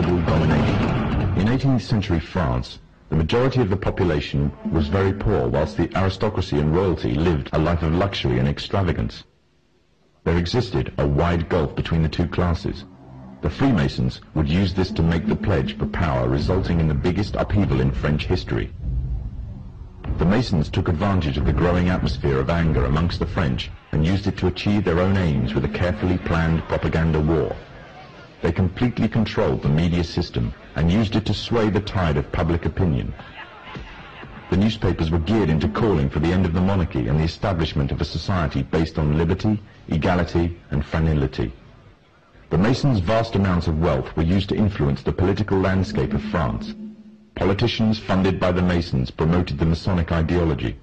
global domination. In 18th century France, the majority of the population was very poor, whilst the aristocracy and royalty lived a life of luxury and extravagance. There existed a wide gulf between the two classes. The Freemasons would use this to make the pledge for power, resulting in the biggest upheaval in French history. The Masons took advantage of the growing atmosphere of anger amongst the French and used it to achieve their own aims with a carefully planned propaganda war. They completely controlled the media system and used it to sway the tide of public opinion. The newspapers were geared into calling for the end of the monarchy and the establishment of a society based on liberty, equality, and fraternity. The Masons' vast amounts of wealth were used to influence the political landscape of France. Politicians funded by the Masons promoted the Masonic ideology.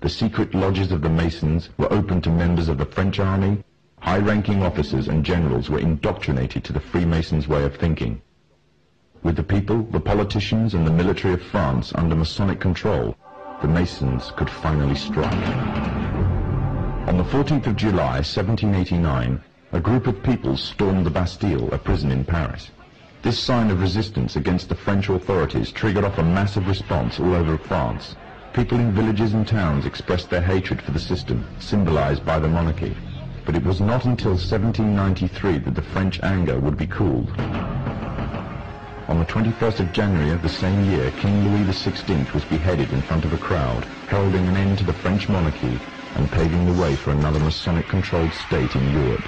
The secret lodges of the Masons were open to members of the French army. High-ranking officers and generals were indoctrinated to the Freemasons' way of thinking. With the people, the politicians, and the military of France under Masonic control, the Masons could finally strike. On the 14th of July, 1789, a group of people stormed the Bastille, a prison in Paris. This sign of resistance against the French authorities triggered off a massive response all over France. People in villages and towns expressed their hatred for the system, symbolized by the monarchy. But it was not until 1793 that the French anger would be cooled. On the 21st of January of the same year, King Louis XVI was beheaded in front of a crowd, heralding an end to the French monarchy and paving the way for another Masonic-controlled state in Europe.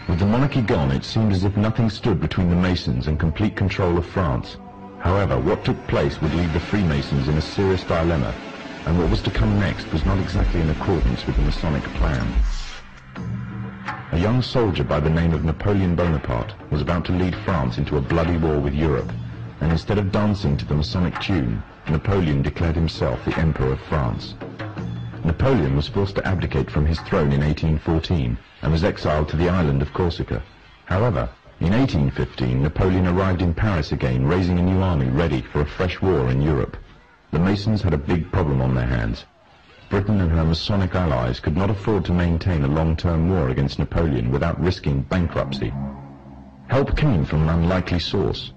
With the monarchy gone, it seemed as if nothing stood between the Masons and complete control of France. However, what took place would leave the Freemasons in a serious dilemma, and what was to come next was not exactly in accordance with the Masonic plan. A young soldier by the name of Napoleon Bonaparte was about to lead France into a bloody war with Europe, and instead of dancing to the Masonic tune, Napoleon declared himself the Emperor of France. Napoleon was forced to abdicate from his throne in 1814 and was exiled to the island of Corsica. However, in 1815, Napoleon arrived in Paris again, raising a new army ready for a fresh war in Europe. The Masons had a big problem on their hands. Britain and her Masonic allies could not afford to maintain a long-term war against Napoleon without risking bankruptcy. Help came from an unlikely source.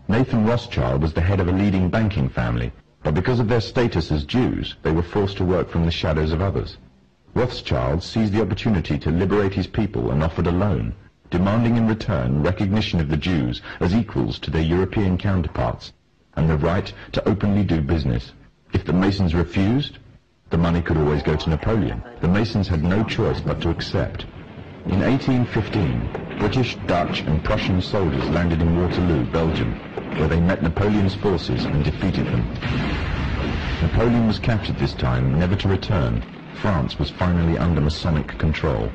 Nathan Rothschild was the head of a leading banking family, but because of their status as Jews, they were forced to work from the shadows of others. Rothschild seized the opportunity to liberate his people and offered a loan, demanding in return recognition of the Jews as equals to their European counterparts, and the right to openly do business. If the Masons refused, the money could always go to Napoleon. The Masons had no choice but to accept. In 1815, British, Dutch and Prussian soldiers landed in Waterloo, Belgium, where they met Napoleon's forces and defeated them. Napoleon was captured this time, never to return. France was finally under Masonic control.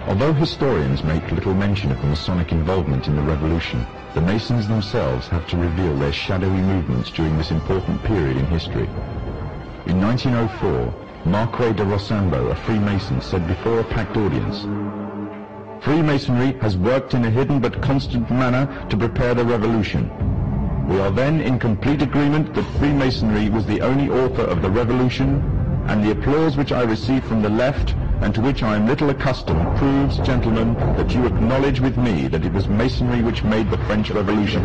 Although historians make little mention of the Masonic involvement in the revolution, the Masons themselves have to reveal their shadowy movements during this important period in history. In 1904, Marquis de Rochambeau, a Freemason, said before a packed audience, "Freemasonry has worked in a hidden but constant manner to prepare the revolution. We are then in complete agreement that Freemasonry was the only author of the revolution, and the applause which I received from the left, and to which I am little accustomed, proves, gentlemen, that you acknowledge with me that it was Masonry which made the French Revolution."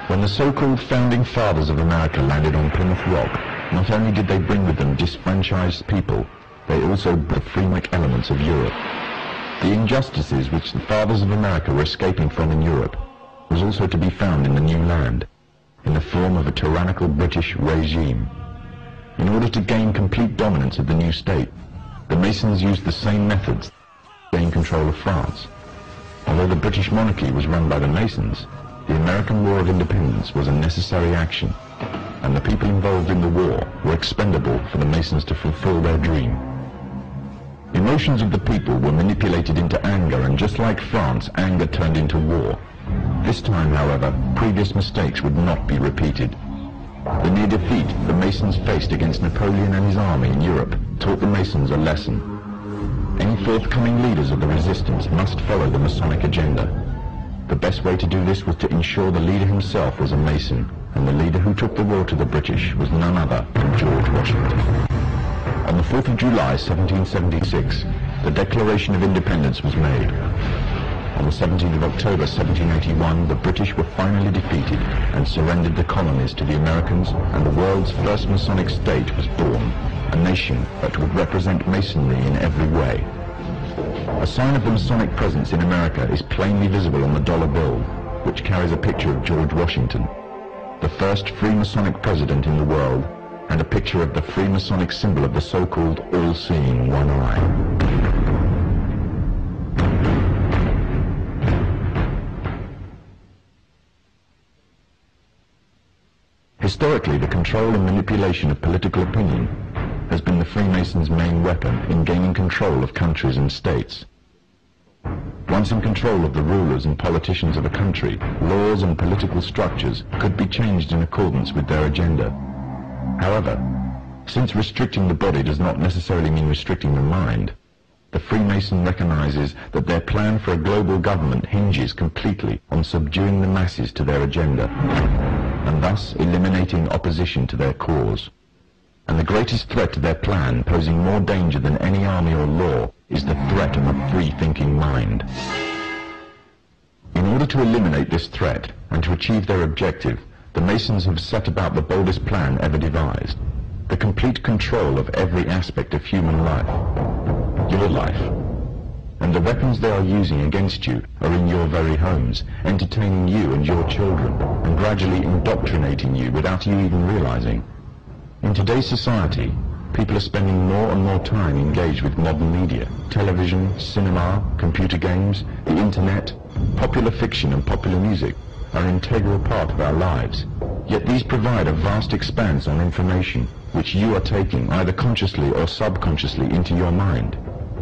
When the so-called founding fathers of America landed on Plymouth Rock, not only did they bring with them disfranchised people, they also brought the Freemason elements of Europe. The injustices which the fathers of America were escaping from in Europe was also to be found in the new land, in the form of a tyrannical British regime. In order to gain complete dominance of the new state, the Masons used the same methods to gain control of France. Although the British monarchy was run by the Masons, the American War of Independence was a necessary action, and the people involved in the war were expendable for the Masons to fulfill their dream. Emotions of the people were manipulated into anger, and just like France, anger turned into war. This time, however, previous mistakes would not be repeated. The near defeat the Masons faced against Napoleon and his army in Europe taught the Masons a lesson. Any forthcoming leaders of the resistance must follow the Masonic agenda. The best way to do this was to ensure the leader himself was a Mason, and the leader who took the war to the British was none other than George Washington. On the 4th of July 1776, the Declaration of Independence was made. On the 17th of October 1781, the British were finally defeated and surrendered the colonies to the Americans, and the world's first Masonic state was born, a nation that would represent Masonry in every way. A sign of the Masonic presence in America is plainly visible on the dollar bill, which carries a picture of George Washington, the first Freemasonic president in the world, and a picture of the Freemasonic symbol of the so-called all-seeing one eye. Historically, the control and manipulation of political opinion has been the Freemasons' main weapon in gaining control of countries and states. Once in control of the rulers and politicians of a country, laws and political structures could be changed in accordance with their agenda. However, since restricting the body does not necessarily mean restricting the mind, the Freemason recognizes that their plan for a global government hinges completely on subduing the masses to their agenda, and thus eliminating opposition to their cause. And the greatest threat to their plan, posing more danger than any army or law, is the threat of a free-thinking mind. In order to eliminate this threat and to achieve their objective, the Masons have set about the boldest plan ever devised: the complete control of every aspect of human life, your life. And the weapons they are using against you are in your very homes, entertaining you and your children, and gradually indoctrinating you without you even realizing. In today's society, people are spending more and more time engaged with modern media, television, cinema, computer games, the internet, popular fiction and popular music are an integral part of our lives. Yet these provide a vast expanse on information, which you are taking either consciously or subconsciously into your mind.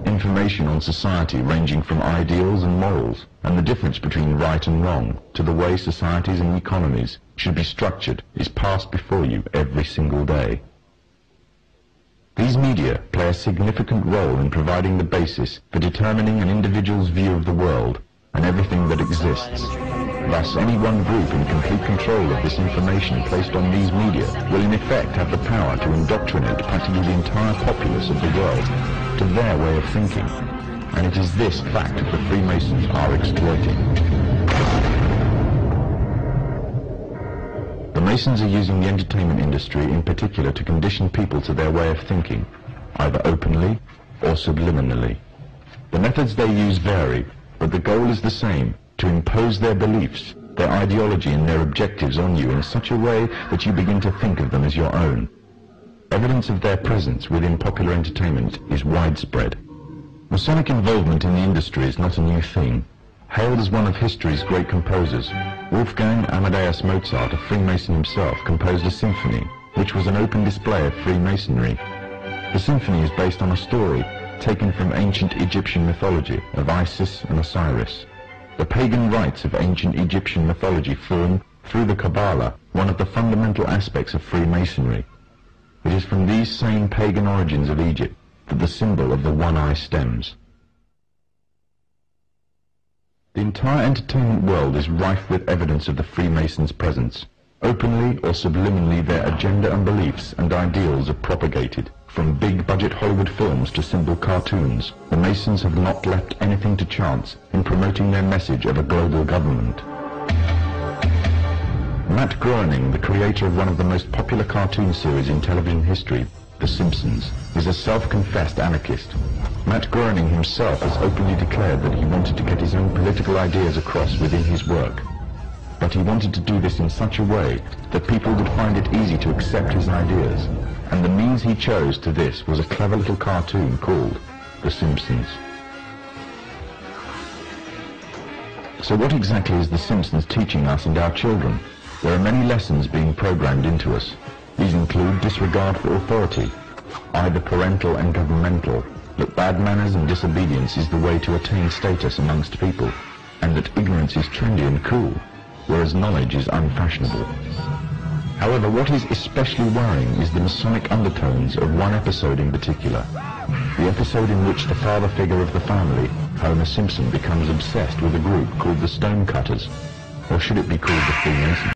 Information on society ranging from ideals and morals, and the difference between right and wrong, to the way societies and economies should be structured, is passed before you every single day. These media play a significant role in providing the basis for determining an individual's view of the world and everything that exists. Thus, any one group in complete control of this information placed on these media will in effect have the power to indoctrinate practically the entire populace of the world to their way of thinking, and it is this fact that the Freemasons are exploiting. The Masons are using the entertainment industry in particular to condition people to their way of thinking, either openly or subliminally. The methods they use vary, but the goal is the same: to impose their beliefs, their ideology and their objectives on you in such a way that you begin to think of them as your own. Evidence of their presence within popular entertainment is widespread. Masonic involvement in the industry is not a new thing. Hailed as one of history's great composers, Wolfgang Amadeus Mozart, a Freemason himself, composed a symphony, which was an open display of Freemasonry. The symphony is based on a story taken from ancient Egyptian mythology of Isis and Osiris. The pagan rites of ancient Egyptian mythology form, through the Kabbalah, one of the fundamental aspects of Freemasonry. It is from these same pagan origins of Egypt that the symbol of the one eye stems. The entire entertainment world is rife with evidence of the Freemasons' presence. Openly or subliminally their agenda and beliefs and ideals are propagated. From big-budget Hollywood films to simple cartoons, the Masons have not left anything to chance in promoting their message of a global government. Matt Groening, the creator of one of the most popular cartoon series in television history, The Simpsons, is a self-confessed anarchist. Matt Groening himself has openly declared that he wanted to get his own political ideas across within his work. But he wanted to do this in such a way that people would find it easy to accept his ideas, and the means he chose to this was a clever little cartoon called The Simpsons. So what exactly is The Simpsons teaching us and our children? There are many lessons being programmed into us. These include disregard for authority, either parental and governmental, that bad manners and disobedience is the way to attain status amongst people, and that ignorance is trendy and cool, whereas knowledge is unfashionable. However, what is especially worrying is the Masonic undertones of one episode in particular, the episode in which the father figure of the family, Homer Simpson, becomes obsessed with a group called the Stonecutters, or should it be called the Freemasons?